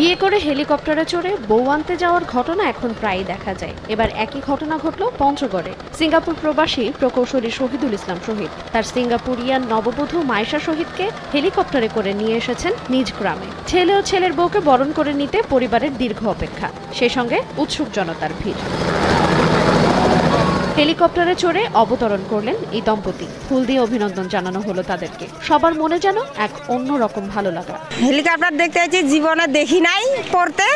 বিয়ে করে হেলিকপ্টারে চড়ে বউ আনতে যাওয়ার ঘটনা এখন প্রায়ই দেখা যায়। এবার একই ঘটনা ঘটল পঞ্চগড়ে। সিঙ্গাপুর প্রবাসী প্রকৌশলী শহীদুল ইসলাম শহীদ তার সিঙ্গাপুরিয়ান নববধূ মায়েশা শহীদকে হেলিকপ্টারে করে নিয়ে এসেছেন নিজ গ্রামে। ছেলে ও ছেলের বউকে বরণ করে নিতে পরিবারের দীর্ঘ অপেক্ষা, সেই সঙ্গে উৎসুক জনতার ভিড়। হেলিকপ্টারে চড়ে অবতরণ করলেন এই দম্পতি। ফুল দিয়ে অভিনন্দন জানানো হলো তাদেরকে। সবার মনে যেন এক অন্যরকম ভালো লাগা। হেলিকপ্টার দেখতে এসেছি, জীবনে দেখি নাই পড়তে,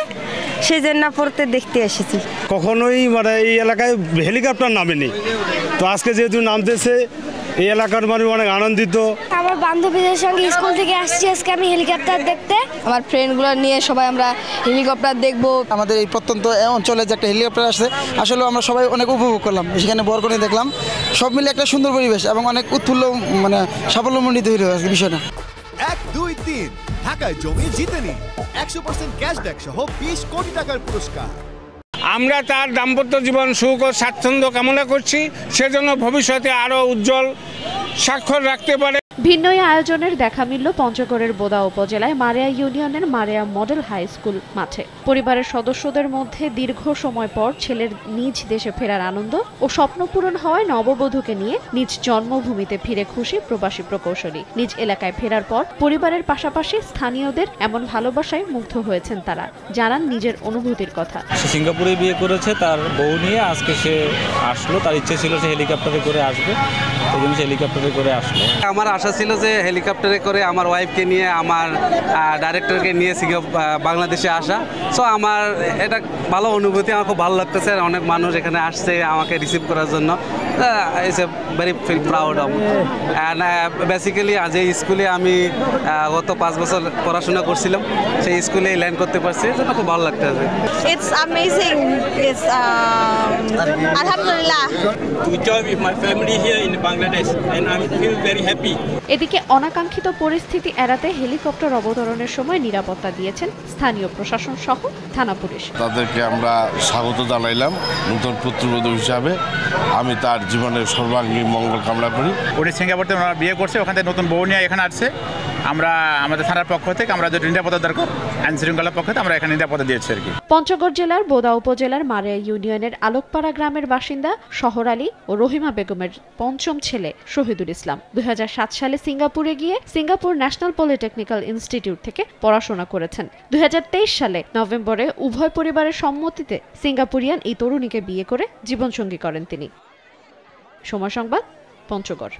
সেজন্য পড়তে দেখতে এসেছি। কখনোই মানে এই এলাকায় হেলিকপ্টার নামেনি, তো আজকে যেহেতু নামতেছে এই এলাকার মানুষ অনেক আনন্দিত। আমার বান্ধবীদের সঙ্গে স্কুল থেকে আসছি আজকে আমি হেলিকপ্টার দেখতে। আমার ফ্রেন্ডগুলো নিয়ে সবাই আমরা হেলিকপ্টার দেখব। আমাদের এই প্রত্যন্ত অঞ্চলে যে একটা হেলিকপ্টার আসছে, আসলে আমরা সবাই অনেক উপভোগ করলাম। সেখানে বরকনে দেখলাম, সব মিলে একটা সুন্দর পরিবেশ এবং অনেক উৎফুল্ল মানে সাফল্যমণ্ডিত হয়ে রয়েছে বিষয়টা। 1, 2, 3 ঢাকায় জমি জিতে নিন 100% ক্যাশব্যাক সহ 20 কোটি টাকার পুরস্কার। আমরা তার দাম্পত্য জীবন সুখ ও স্বাচ্ছন্দ্য কামনা করছি, সেজন্য ভবিষ্যতে আরও উজ্জ্বল স্বাক্ষর রাখতে পারে। ভিন্ন এই আয়োজনের দেখা মিলল পঞ্চগড়ের বোদা উপজেলায় মারিয়া ইউনিয়নের মারিয়া মডেল হাই স্কুল মাঠে। পরিবারের সদস্যদের মধ্যে দীর্ঘ সময় পর ছেলের নিজ দেশে ফেরার আনন্দ ও স্বপ্ন পূরণ হওয়ায় নববধূকে নিয়ে নিজ জন্মভূমিতে ফিরে খুশি প্রবাসী প্রকৌশলী। নিজ এলাকায় ফেরার পর পরিবারের পাশাপাশি স্থানীয়দের এমন ভালোবাসায় মুগ্ধ হয়েছেন তারা। জানান নিজের অনুভূতির কথা। সে সিঙ্গাপুরে বিয়ে করেছে, তার বউ নিয়ে আজকে সে আসলো। তার ইচ্ছে ছিল সে হেলিকপ্টারে করে আসবে, এই জন্য সে হেলিকপ্টারে করে আসলো। আমার আশা ছিল যে হেলিকপ্টারে করে আমার ওয়াইফকে নিয়ে, আমার ডাইরেক্টরকে নিয়ে বাংলাদেশে আসা। সো আমার এটা ভালো অনুভূতি, আমার খুব ভালো লাগতেছে। অনেক মানুষ এখানে আসছে আমাকে রিসিভ করার জন্য। It's a very feel proud of. And basically আজ এই স্কুলে আমি গত 5 বছর পড়াশোনা করছিলাম, সেই স্কুলে ল্যান্ড করতে পারছি, এই জন্য খুব ভালো লাগতেছে। It's amazing. It's Alhamdulillah. To join with my family here in Bangladesh and I feel very happy. এদিকে অনাকাঙ্ক্ষিত পরিস্থিতি এড়াতে হেলিকপ্টার অবতরণের সময় নিরাপত্তা দিয়েছেন স্থানীয় প্রশাসন সহ থানা পুলিশ। তাদেরকে আমরা স্বাগত জানাইলাম নতুন পুত্রবধূ হিসাবে। আমি তার জীবনের সর্বাঙ্গীন মঙ্গল কামনা করি। উনি সিঙ্গাপুরে বিয়ে করছে, ওখান থেকে নতুন বউ নিয়ে এখানে আসছে। আমরা আমাদের থানার পক্ষ থেকে আমরা যে নিরাপত্তা দরকার, আইন শৃঙ্খলার পক্ষ থেকে আমরা এখানে নিরাপত্তা দিয়েছি আর কি। পঞ্চগড় জেলার বোদা উপজেলার মারিয়া ইউনিয়নের আলোকপাড়া গ্রামের বাসিন্দা শহর আলী ও রহিমা বেগমের পঞ্চম ছেলে শহীদুল ইসলাম 2007 সালে সিঙ্গাপুরে গিয়ে সিঙ্গাপুর ন্যাশনাল পলিটেকনিক্যাল ইনস্টিটিউট থেকে পড়াশোনা করেছেন। 2023 সালে নভেম্বরে উভয় পরিবারের সম্মতিতে সিঙ্গাপুরিয়ান এই তরুণীকে বিয়ে করে জীবনসঙ্গী করেন তিনি। সময় সংবাদ, পঞ্চগড়।